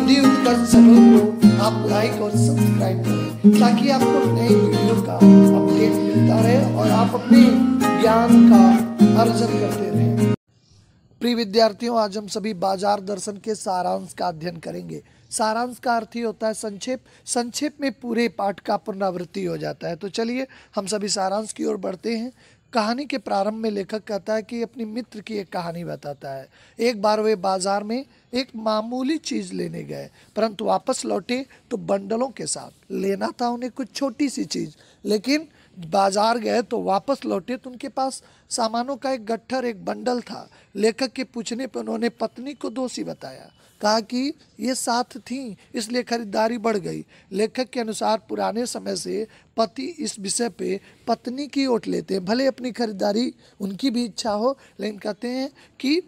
हिंदी उत्कर्ष channel को आप like और सब्सक्राइब करें ताकि आपको नई वीडियो का अपडेट मिलता रहे और आप अपने ज्ञान का अर्जन करते रहें। प्रिय विद्यार्थियों, आज हम सभी बाजार दर्शन के सारांश का अध्ययन करेंगे। सारांश का अर्थ ही होता है संक्षेप। संक्षेप में पूरे पाठ का पुनरावृत्ति हो जाता है। तो चलिए हम सभी सारांश की ओर बढ़ते हैं। कहानी के प्रारंभ में लेखक कहता है कि अपनी मित्र की एक कहानी बताता है। एक बार वे बाजार में एक मामूली चीज़ लेने गए, परंतु वापस लौटे तो बंडलों के साथ। लेना था उन्हें कुछ छोटी सी चीज़, लेकिन बाजार गए तो वापस लौटे तो उनके पास सामानों का एक गट्ठर, एक बंडल था। लेखक के पूछने पर उन्होंने पत्नी को दोषी बताया, कहा कि ये साथ थीं इसलिए खरीदारी बढ़ गई। लेखक के अनुसार पुराने समय से पति इस विषय पे पत्नी की ओट लेते हैं, भले अपनी खरीदारी उनकी भी इच्छा हो, लेकिन कहते हैं कि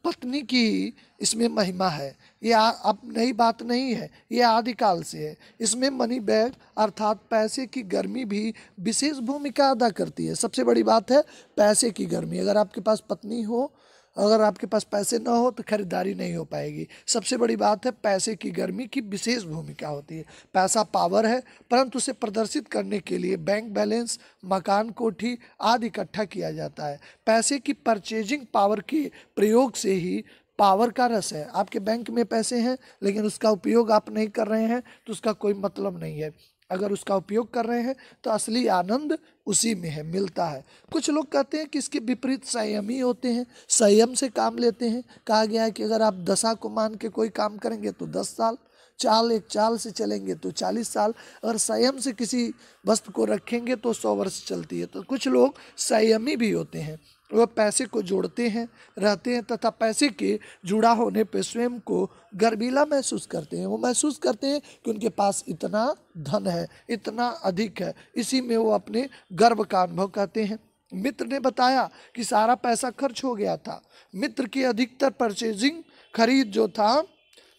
पत्नी की इसमें महिमा है। ये अब नई बात नहीं है, ये आदिकाल से है। इसमें मनी बैग अर्थात पैसे की गर्मी भी विशेष भूमिका अदा करती है। सबसे बड़ी बात है पैसे की गर्मी। अगर आपके पास पत्नी हो, अगर आपके पास पैसे ना हो तो खरीदारी नहीं हो पाएगी। सबसे बड़ी बात है पैसे की गर्मी की विशेष भूमिका होती है। पैसा पावर है, परंतु उसे प्रदर्शित करने के लिए बैंक बैलेंस, मकान, कोठी आदि इकट्ठा किया जाता है। पैसे की परचेजिंग पावर के प्रयोग से ही पावर का रस है। आपके बैंक में पैसे हैं लेकिन उसका उपयोग आप नहीं कर रहे हैं तो उसका कोई मतलब नहीं है। अगर उसका उपयोग कर रहे हैं तो असली आनंद उसी में है, मिलता है। कुछ लोग कहते हैं कि इसके विपरीत संयमी होते हैं, संयम से काम लेते हैं। कहा गया है कि अगर आप दशा को मान के कोई काम करेंगे तो 10 साल, एक चाल से चलेंगे तो 40 साल, अगर संयम से किसी वस्तु को रखेंगे तो 100 वर्ष चलती है। तो कुछ लोग संयमी भी होते हैं, वह पैसे को जोड़ते हैं, रहते हैं तथा पैसे के जुड़ा होने पर स्वयं को गर्वीला महसूस करते हैं। वो महसूस करते हैं कि उनके पास इतना धन है, इतना अधिक है, इसी में वो अपने गर्व का अनुभव करते हैं। मित्र ने बताया कि सारा पैसा खर्च हो गया था। मित्र की अधिकतर परचेजिंग खरीद जो था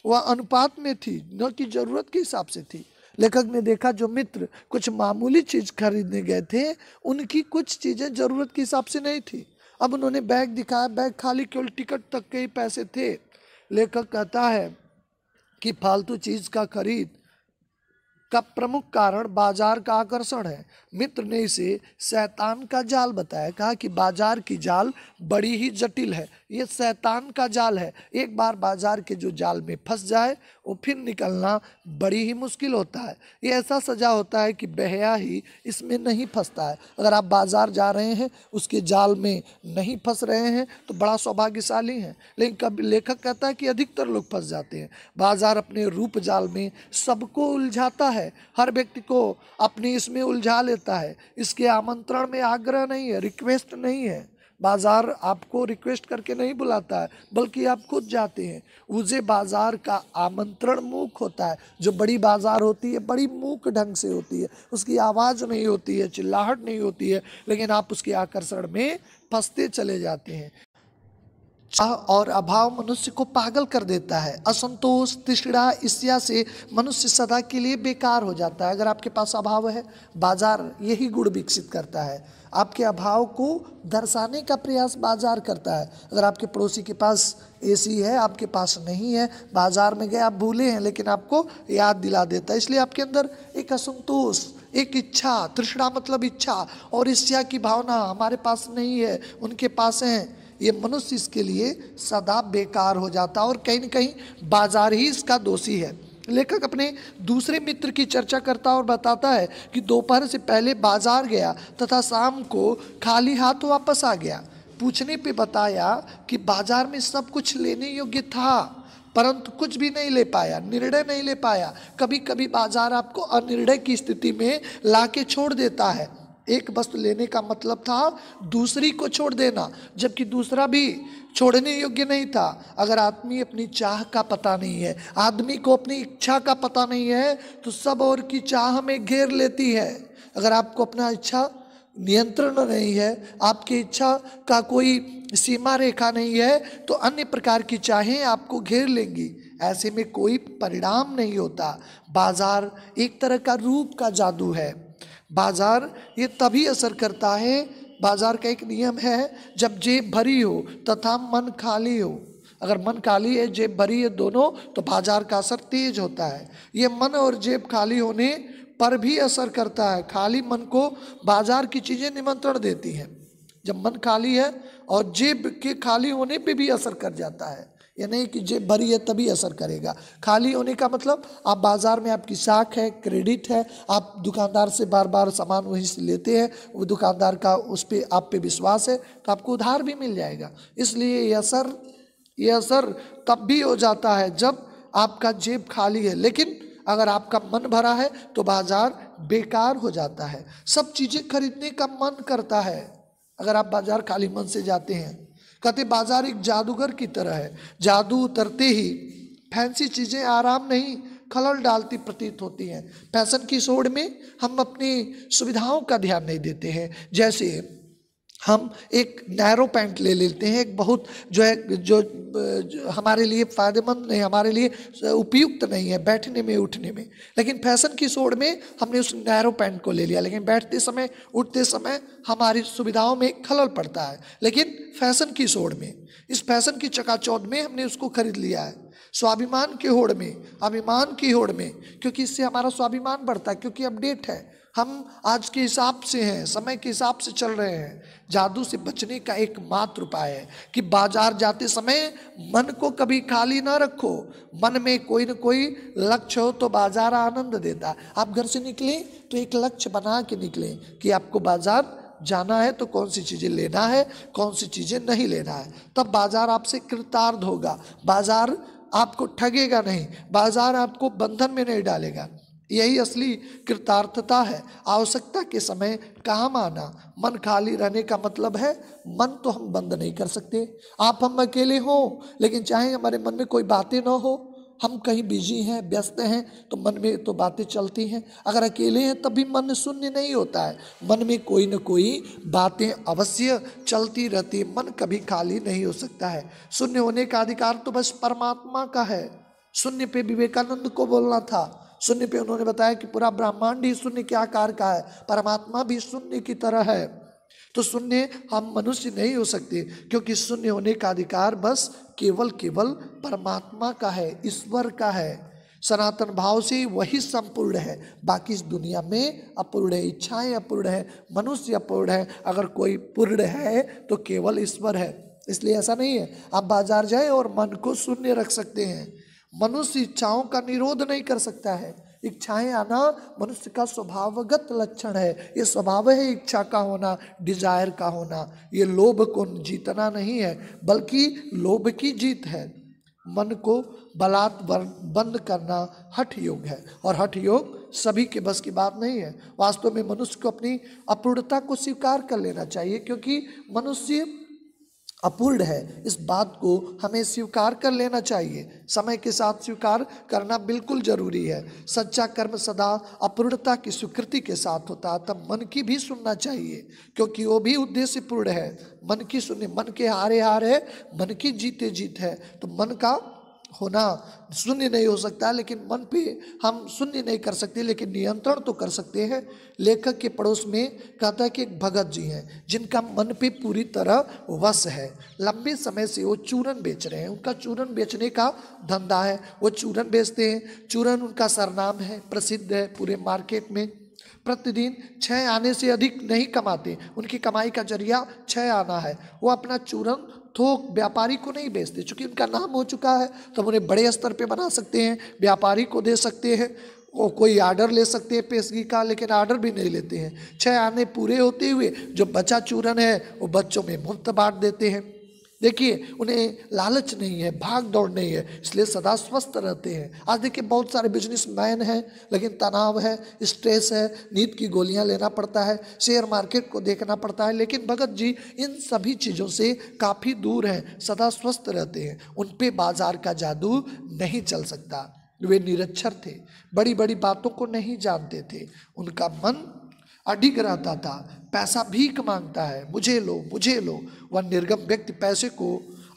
वह अनुपात में थी, न कि जरूरत के हिसाब से थी। लेखक ने देखा जो मित्र कुछ मामूली चीज खरीदने गए थे, उनकी कुछ चीजें जरूरत के हिसाब से नहीं थी। अब उन्होंने बैग दिखाया, बैग खाली, केवल टिकट तक के ही पैसे थे। लेखक कहता है कि फालतू चीज का खरीद का प्रमुख कारण बाजार का आकर्षण है। मित्र ने इसे शैतान का जाल बताया। कहा कि बाजार की जाल बड़ी ही जटिल है, ये शैतान का जाल है। एक बार बाजार के जो जाल में फंस जाए वो फिर निकलना बड़ी ही मुश्किल होता है। ये ऐसा सजा होता है कि बहया ही इसमें नहीं फंसता है। अगर आप बाजार जा रहे हैं, उसके जाल में नहीं फंस रहे हैं तो बड़ा सौभाग्यशाली हैं। लेकिन कभी लेखक कहता है कि अधिकतर लोग फंस जाते हैं। बाजार अपने रूप जाल में सबको उलझाता है, हर व्यक्ति को अपनी इसमें उलझा लेता है। इसके आमंत्रण में आग्रह नहीं है, रिक्वेस्ट नहीं है। बाजार आपको रिक्वेस्ट करके नहीं बुलाता है, बल्कि आप खुद जाते हैं। उसे बाजार का आमंत्रण मूक होता है। जो बड़ी बाजार होती है बड़ी मूक ढंग से होती है, उसकी आवाज़ नहीं होती है, चिल्लाहट नहीं होती है, लेकिन आप उसके आकर्षण में फंसते चले जाते हैं। चाह और अभाव मनुष्य को पागल कर देता है। असंतोष, तृष्णा, ईर्ष्या से मनुष्य सदा के लिए बेकार हो जाता है। अगर आपके पास अभाव है, बाजार यही गुण विकसित करता है। आपके अभाव को दर्शाने का प्रयास बाजार करता है। अगर आपके पड़ोसी के पास एसी है, आपके पास नहीं है, बाजार में गए, आप भूले हैं, लेकिन आपको याद दिला देता है। इसलिए आपके अंदर एक असंतोष, एक इच्छा, तृष्णा मतलब इच्छा और ईर्ष्या की भावना, हमारे पास नहीं है, उनके पास है, ये मनुष्य इसके लिए सदा बेकार हो जाता है और कहीं न कहीं बाजार ही इसका दोषी है। लेखक अपने दूसरे मित्र की चर्चा करता और बताता है कि दोपहर से पहले बाजार गया तथा शाम को खाली हाथ वापस आ गया। पूछने पे बताया कि बाजार में सब कुछ लेने योग्य था, परंतु कुछ भी नहीं ले पाया, निर्णय नहीं ले पाया। कभी कभी बाजार आपको अनिर्णय की स्थिति में लाके छोड़ देता है। एक वस्तु लेने का मतलब था दूसरी को छोड़ देना, जबकि दूसरा भी छोड़ने योग्य नहीं था। अगर आदमी अपनी चाह का पता नहीं है, आदमी को अपनी इच्छा का पता नहीं है, तो सब और की चाह में घेर लेती है। अगर आपको अपना इच्छा नियंत्रण नहीं है, आपकी इच्छा का कोई सीमा रेखा नहीं है, तो अन्य प्रकार की चाहें आपको घेर लेंगी। ऐसे में कोई परिणाम नहीं होता। बाजार एक तरह का रूप का जादू है। बाजार ये तभी असर करता है, बाजार का एक नियम है, जब जेब भरी हो तथा मन खाली हो। अगर मन खाली है जेब भरी है दोनों, तो बाजार का असर तेज होता है। ये मन और जेब खाली होने पर भी असर करता है। खाली मन को बाजार की चीजें निमंत्रण देती हैं। जब मन खाली है और जेब के खाली होने पे भी असर कर जाता है। ये नहीं कि जेब भरी है तभी असर करेगा। खाली होने का मतलब आप बाजार में आपकी साख है, क्रेडिट है, आप दुकानदार से बार बार सामान वहीं से लेते हैं, वो दुकानदार का उस पर आप पे विश्वास है तो आपको उधार भी मिल जाएगा। इसलिए ये असर तब भी हो जाता है जब आपका जेब खाली है। लेकिन अगर आपका मन भरा है तो बाजार बेकार हो जाता है। सब चीजें खरीदने का मन करता है अगर आप बाजार खाली मन से जाते हैं। कहते बाजार एक जादूगर की तरह है, जादू उतरते ही फैंसी चीजें आराम नहीं खलल डालती प्रतीत होती हैं। फैशन की होड़ में हम अपनी सुविधाओं का ध्यान नहीं देते हैं। जैसे हम एक नैरो पैंट ले लेते हैं, एक बहुत जो हमारे लिए फ़ायदेमंद नहीं, हमारे लिए उपयुक्त नहीं है बैठने में उठने में, लेकिन फैशन की सोड़ में हमने उस नैरो पैंट को ले लिया, लेकिन बैठते समय उठते समय हमारी सुविधाओं में खलल पड़ता है। लेकिन फैशन की सोड़ में, इस फैशन की चकाचौंध में हमने उसको खरीद लिया है। स्वाभिमान की होड़ में, अभिमान की होड़ में, क्योंकि इससे हमारा स्वाभिमान बढ़ता है, क्योंकि अपडेट है, हम आज के हिसाब से हैं, समय के हिसाब से चल रहे हैं। जादू से बचने का एकमात्र उपाय है कि बाजार जाते समय मन को कभी खाली ना रखो। मन में कोई न कोई लक्ष्य हो तो बाजार आनंद देता है। आप घर से निकले तो एक लक्ष्य बना के निकले कि आपको बाजार जाना है तो कौन सी चीज़ें लेना है, कौन सी चीज़ें नहीं लेना है। तब बाजार आपसे कृतार्थ होगा, बाजार आपको ठगेगा नहीं, बाजार आपको बंधन में नहीं डालेगा। यही असली कृतार्थता है। आवश्यकता के समय काम आना। मन खाली रहने का मतलब है मन तो हम बंद नहीं कर सकते। हम अकेले हो, लेकिन चाहे हमारे मन में कोई बातें ना हो, हम कहीं बिजी हैं, व्यस्त हैं, तो मन में तो बातें चलती हैं। अगर अकेले हैं तब भी मन शून्य नहीं होता है, मन में कोई न कोई बातें अवश्य चलती रहती है। मन कभी खाली नहीं हो सकता है। शून्य होने का अधिकार तो बस परमात्मा का है। शून्य पे विवेकानंद को बोलना था। शून्य पे उन्होंने बताया कि पूरा ब्रह्मांड ही शून्य के आकार का है, परमात्मा भी शून्य की तरह है। तो शून्य हम मनुष्य नहीं हो सकते, क्योंकि शून्य होने का अधिकार बस केवल परमात्मा का है, ईश्वर का है। सनातन भाव से वही संपूर्ण है, बाकी इस दुनिया में अपूर्ण है, इच्छाएं अपूर्ण है, मनुष्य अपूर्ण है। अगर कोई पूर्ण है तो केवल ईश्वर है। इसलिए ऐसा नहीं है आप बाजार जाए और मन को शून्य रख सकते हैं। मनुष्य इच्छाओं का निरोध नहीं कर सकता है। इच्छाएं आना मनुष्य का स्वभावगत लक्षण है। ये स्वभाव है इच्छा का होना, डिजायर का होना। ये लोभ को जीतना नहीं है, बल्कि लोभ की जीत है। मन को बलात् बंद करना हठ योग है, और हठ योग सभी के बस की बात नहीं है। वास्तव में मनुष्य को अपनी अपूर्णता को स्वीकार कर लेना चाहिए, क्योंकि मनुष्य अपूर्ण है। इस बात को हमें स्वीकार कर लेना चाहिए। समय के साथ स्वीकार करना बिल्कुल जरूरी है। सच्चा कर्म सदा अपूर्णता की स्वीकृति के साथ होता है। तब मन की भी सुनना चाहिए, क्योंकि वो भी उद्देश्य पूर्ण है। मन की सुने, मन के हारे हार है, मन की जीते जीत है। तो मन का होना शून्य नहीं हो सकता, लेकिन मन पे हम शून्य नहीं कर सकते, लेकिन नियंत्रण तो कर सकते हैं। लेखक के पड़ोस में कहता है कि एक भगत जी हैं जिनका मन पे पूरी तरह वश है। लंबे समय से वो चूरन बेच रहे हैं, उनका चूरन बेचने का धंधा है। वो चूरन बेचते हैं, चूरन उनका सरनाम है, प्रसिद्ध है पूरे मार्केट में। प्रतिदिन 6 आने से अधिक नहीं कमाते, उनकी कमाई का जरिया 6 आना है। वो अपना चूरन थोक व्यापारी को नहीं बेचते, चूँकि उनका नाम हो चुका है तो उन्हें बड़े स्तर पे बना सकते हैं, व्यापारी को दे सकते हैं। वो कोई आर्डर ले सकते हैं पेशगी का, लेकिन आर्डर भी नहीं लेते हैं। 6 आने पूरे होते हुए जो बचा चूरन है वो बच्चों में मुफ्त बांट देते हैं। देखिए, उन्हें लालच नहीं है, भाग दौड़ नहीं है, इसलिए सदा स्वस्थ रहते हैं। आज देखिए बहुत सारे बिजनेसमैन हैं, लेकिन तनाव है, स्ट्रेस है, नींद की गोलियां लेना पड़ता है, शेयर मार्केट को देखना पड़ता है। लेकिन भगत जी इन सभी चीज़ों से काफ़ी दूर हैं, सदा स्वस्थ रहते हैं। उन पे बाजार का जादू नहीं चल सकता। वे निरक्षर थे, बड़ी बड़ी बातों को नहीं जानते थे। उनका मन अडिग रहता था। पैसा भीख मांगता है, मुझे लो मुझे लो। वह निर्गम व्यक्ति पैसे को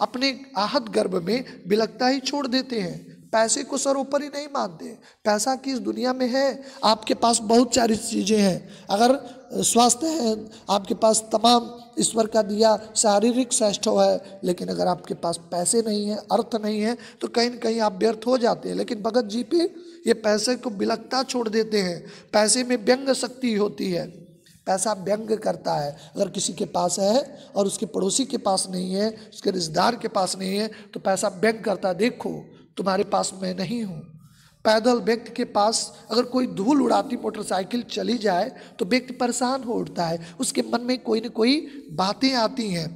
अपने आहत गर्भ में बिलकता ही छोड़ देते हैं। पैसे को सर्वोपरि नहीं मानते। पैसा की इस दुनिया में है, आपके पास बहुत सारी चीज़ें हैं, अगर स्वास्थ्य है आपके पास, तमाम ईश्वर का दिया शारीरिक श्रेष्ठ है, लेकिन अगर आपके पास पैसे नहीं है, अर्थ नहीं है, तो कहीं न कहीं आप व्यर्थ हो जाते हैं। लेकिन भगत जी पे ये पैसे को बिलखता छोड़ देते हैं। पैसे में व्यंग शक्ति होती है, पैसा व्यंग करता है। अगर किसी के पास है और उसके पड़ोसी के पास नहीं है, उसके रिश्तेदार के पास नहीं है, तो पैसा व्यंग करता है, देखो तुम्हारे पास मैं नहीं हूँ। पैदल व्यक्ति के पास अगर कोई धूल उड़ाती मोटरसाइकिल चली जाए तो व्यक्ति परेशान हो उठता है, उसके मन में कोई न कोई बातें आती हैं।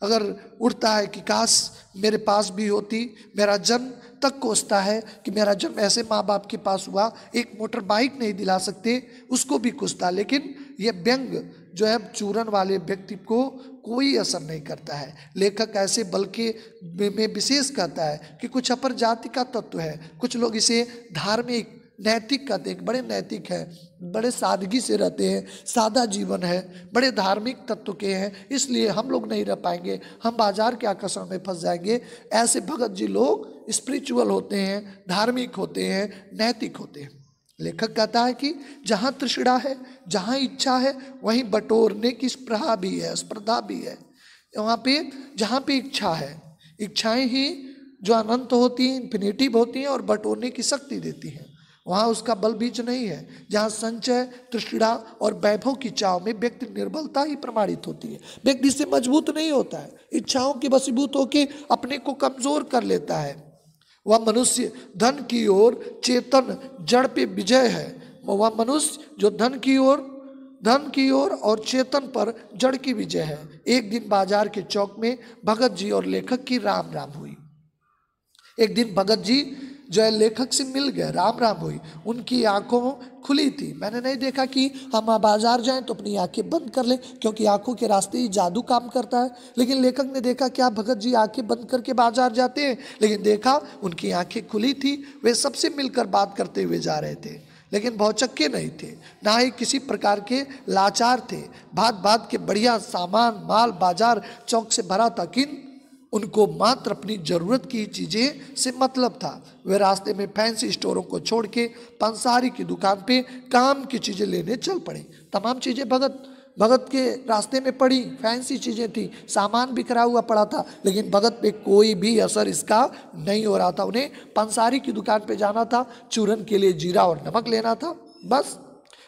अगर उठता है कि काश मेरे पास भी होती, मेरा जन्म तक कोसता है कि मेरा जन्म ऐसे माँ बाप के पास हुआ, एक मोटर बाइक नहीं दिला सकते, उसको भी कोसता। लेकिन ये व्यंग जो है चूरन वाले व्यक्ति को कोई असर नहीं करता है। लेखक ऐसे बल्कि में विशेष कहता है कि कुछ अपर जाति का तत्व है, कुछ लोग इसे धार्मिक नैतिक कहते हैं, बड़े नैतिक है, बड़े सादगी से रहते हैं, सादा जीवन है, बड़े धार्मिक तत्व के हैं, इसलिए हम लोग नहीं रह पाएंगे, हम बाजार के आकर्षण में फंस जाएंगे। ऐसे भगत जी लोग स्पिरिचुअल होते हैं, धार्मिक होते हैं, नैतिक होते हैं। लेखक कहता है कि जहाँ तृष्णा है, जहाँ इच्छा है, वहीं बटोरने की स्पर्धा भी है, स्पर्धा भी है। वहाँ पे जहाँ पे इच्छा है, इच्छाएं ही जो अनंत होती हैं, इन्फिनिटिव होती हैं और बटोरने की शक्ति देती हैं, वहाँ उसका बल बीज नहीं है। जहाँ संचय, तृष्णा और वैभव की चाव में व्यक्ति निर्बलता ही प्रमाणित होती है, व्यक्ति से मजबूत नहीं होता है, इच्छाओं के वशीभूत होकर अपने को कमजोर कर लेता है। वह मनुष्य धन की ओर चेतन जड़ पे विजय है, वह मनुष्य जो धन की ओर और चेतन पर जड़ की विजय है। एक दिन बाजार के चौक में भगत जी और लेखक की राम राम हुई। एक दिन भगत जी जो है लेखक से मिल गए, राम राम हुई, उनकी आंखों खुली थी। मैंने नहीं देखा कि हम बाजार जाएं तो अपनी आंखें बंद कर लें, क्योंकि आंखों के रास्ते ही जादू काम करता है। लेकिन लेखक ने देखा क्या भगत जी आंखें बंद करके बाजार जाते हैं, लेकिन देखा उनकी आंखें खुली थी, वे सबसे मिलकर बात करते हुए जा रहे थे, लेकिन भौचक्के नहीं थे, ना ही किसी प्रकार के लाचार थे। भात भात के बढ़िया सामान माल बाजार चौक से भरा था, किन उनको मात्र अपनी ज़रूरत की चीज़ें से मतलब था। वे रास्ते में फैंसी स्टोरों को छोड़ के पंसारी की दुकान पे काम की चीज़ें लेने चल पड़े। तमाम चीज़ें भगत के रास्ते में पड़ी, फैंसी चीज़ें थी, सामान बिखरा हुआ पड़ा था, लेकिन भगत पे कोई भी असर इसका नहीं हो रहा था। उन्हें पंसारी की दुकान पे जाना था, चूरन के लिए जीरा और नमक लेना था, बस।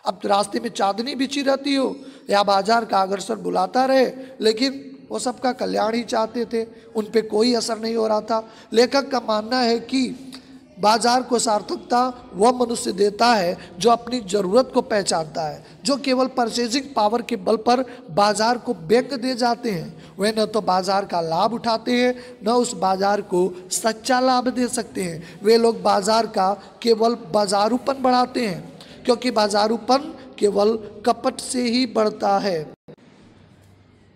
अब तो रास्ते में चांदनी बिछी रहती हो या बाजार का आकर्षण बुलाता रहे, लेकिन वो सबका कल्याण ही चाहते थे, उन पे कोई असर नहीं हो रहा था। लेखक का मानना है कि बाजार को सार्थकता वह मनुष्य देता है जो अपनी ज़रूरत को पहचानता है। जो केवल परचेजिंग पावर के बल पर बाजार को बेच दे जाते हैं, वे न तो बाजार का लाभ उठाते हैं, न उस बाजार को सच्चा लाभ दे सकते हैं। वे लोग बाजार का केवल बाजारूपन बढ़ाते हैं, क्योंकि बाजारूपन केवल कपट से ही बढ़ता है।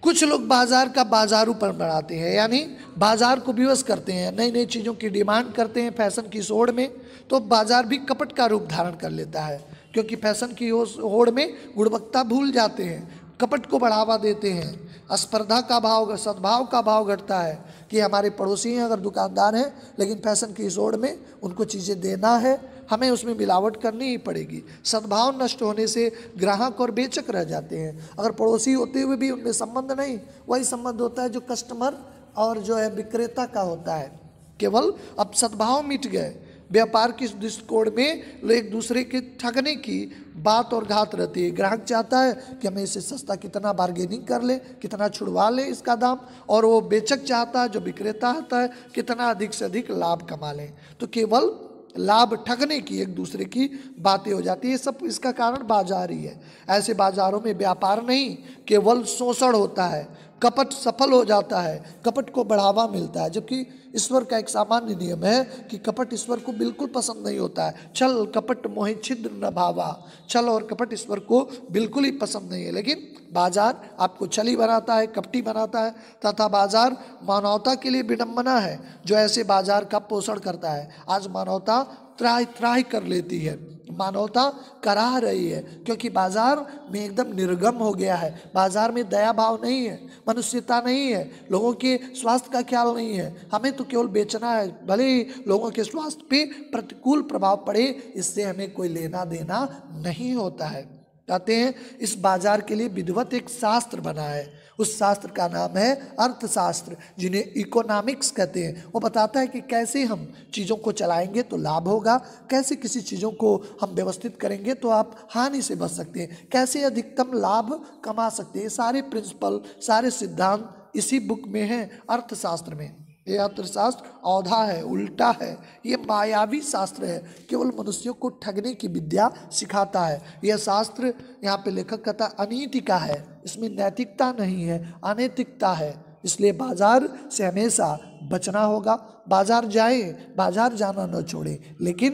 कुछ लोग बाजार का बाजारूपन बढ़ाते हैं, यानी बाजार को विवश करते हैं, नई नई चीज़ों की डिमांड करते हैं फैशन की होड़ में, तो बाजार भी कपट का रूप धारण कर लेता है, क्योंकि फैशन की होड़ में गुणवत्ता भूल जाते हैं, कपट को बढ़ावा देते हैं। स्पर्धा का भाव, सद्भाव का भाव घटता है कि हमारे पड़ोसी हैं, अगर दुकानदार हैं, लेकिन फैशन की होड़ में उनको चीज़ें देना है, हमें उसमें मिलावट करनी ही पड़ेगी। सद्भाव नष्ट होने से ग्राहक और बेचक रह जाते हैं। अगर पड़ोसी होते हुए भी उनमें संबंध नहीं, वही संबंध होता है जो कस्टमर और जो है विक्रेता का होता है। केवल अब सद्भाव मिट गए, व्यापार की दृष्टिकोण में एक दूसरे के ठगने की बात और घात रहती है। ग्राहक चाहता है कि हमें इससे सस्ता कितना बार्गेनिंग कर ले, कितना छुड़वा ले इसका दाम, और वो बेचक चाहता है, जो विक्रेता होता है, कितना अधिक से अधिक लाभ कमा लें। तो केवल लाभ ठगने की एक दूसरे की बातें हो जाती है। सब इसका कारण बाजार ही है। ऐसे बाजारों में व्यापार नहीं, केवल शोषण होता है, कपट सफल हो जाता है, कपट को बढ़ावा मिलता है। जबकि ईश्वर का एक सामान्य नियम है कि कपट ईश्वर को बिल्कुल पसंद नहीं होता है। छल कपट मोहि छिद्र न भावा, छल और कपट ईश्वर को बिल्कुल ही पसंद नहीं है। लेकिन बाजार आपको छली बनाता है, कपटी बनाता है, तथा बाजार मानवता के लिए विडंबना है जो ऐसे बाजार का पोषण करता है। आज मानवता त्राहि त्राहि कर लेती है, मानवता कराह रही है, क्योंकि बाजार में एकदम निर्गम हो गया है। बाजार में दया भाव नहीं है, मनुष्यता नहीं है, लोगों के स्वास्थ्य का ख्याल नहीं है। हमें तो केवल बेचना है, भले ही लोगों के स्वास्थ्य पे प्रतिकूल प्रभाव पड़े, इससे हमें कोई लेना देना नहीं होता है। कहते हैं इस बाजार के लिए विधिवत एक शास्त्र बना है, उस शास्त्र का नाम है अर्थशास्त्र, जिन्हें इकोनॉमिक्स कहते हैं। वो बताता है कि कैसे हम चीज़ों को चलाएंगे तो लाभ होगा, कैसे किसी चीज़ों को हम व्यवस्थित करेंगे तो आप हानि से बच सकते हैं, कैसे अधिकतम लाभ कमा सकते हैं। सारे प्रिंसिपल, सारे सिद्धांत इसी बुक में हैं, अर्थशास्त्र में। ये अर्थशास्त्र औधा है, उल्टा है, ये मायावी शास्त्र है, केवल मनुष्यों को ठगने की विद्या सिखाता है। यह शास्त्र, यहाँ पे लेखक कहता अनीति का है, इसमें नैतिकता नहीं है, अनैतिकता है। इसलिए बाजार से हमेशा बचना होगा। बाजार जाए, बाजार जाना न छोड़े, लेकिन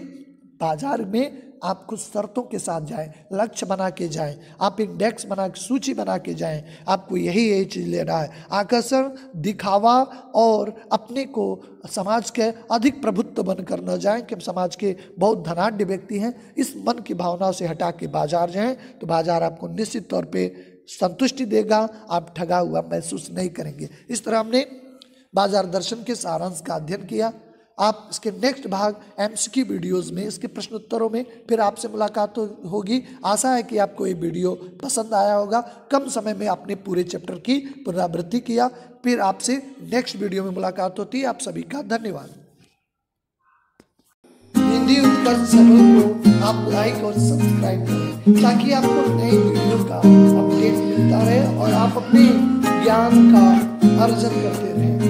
बाजार में आप कुछ शर्तों के साथ जाएं, लक्ष्य बना के जाएं, आप इंडेक्स बना के, सूची बना के जाएं। आपको यही चीज़ लेना है, आकर्षण, दिखावा और अपने को समाज के अधिक प्रभुत्व बनकर न जाएं कि हम समाज के बहुत धनाढ्य व्यक्ति हैं। इस मन की भावना से हटा के बाजार जाएं तो बाजार आपको निश्चित तौर पे संतुष्टि देगा, आप ठगा हुआ महसूस नहीं करेंगे। इस तरह हमने बाजार दर्शन के सारांश का अध्ययन किया। आप इसके नेक्स्ट भाग एमसीक्यू वीडियोस में, इसके प्रश्न उत्तरों में फिर आपसे मुलाकात होगी। आशा है कि आपको ये वीडियो पसंद आया होगा। कम समय में आपने पूरे चैप्टर की पुनरावृत्ति किया। फिर आपसे नेक्स्ट वीडियो में मुलाकात होती है। आप सभी का धन्यवाद। हिंदी उत्कर्ष चैनल को आप लाइक और सब्सक्राइब करें, ताकि आपको नई वीडियो का अपडेट मिलता रहे और आप अपने ज्ञान का अर्जन करते रहें।